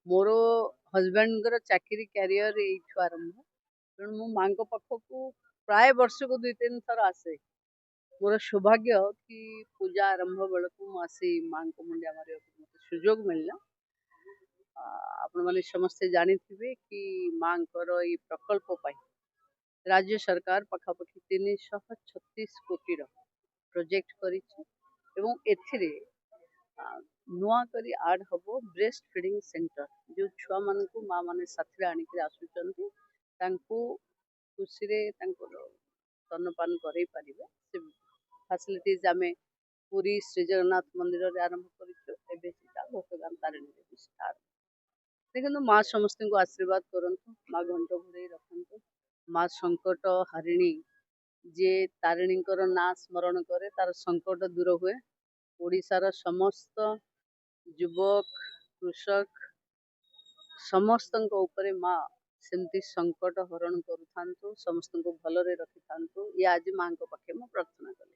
मोर husband चाकरी career ये आरंभ तेणु मो माँ पाखक प्राय वर्ष को 2-3 थर आसे। मोर सौभाग्य कि पूजा आरंभ बेलू मुझे माँ को मुंडिया मारे सुजोग मिलला। आपण मैंने समस्ते जानी कि माँ ये प्रकल्प राज्य सरकार पखापाखि 336 कोटी प्रोजेक्ट करी नुआ करी आड हबो ब्रेस्ट फीडिंग सेंटर जो छुआ मान को माँ माने साथी आनिक आसुचंती खुशी रे स्तनपान करई पारिबे से फैसिलिटीज आमे पूरी श्री जगन्नाथ मंदिर रे आरंभ करिछु। एबे सेटा भोकगान तारिणी रे भी स्टार्ट देखो माँ समस्त को आशीर्वाद करंतु माँ घंट घोड़े रखंतु माँ संकट हारिणी जे तारिणी ना स्मरण करे तार संकट दूर हुए। ओडिशार समस्त युवक कृषक समस्त उपरे माँ सेमती संकट हरण करूँ समस्त को भलरे रखि ये आज माँ पाखे प्रार्थना कर।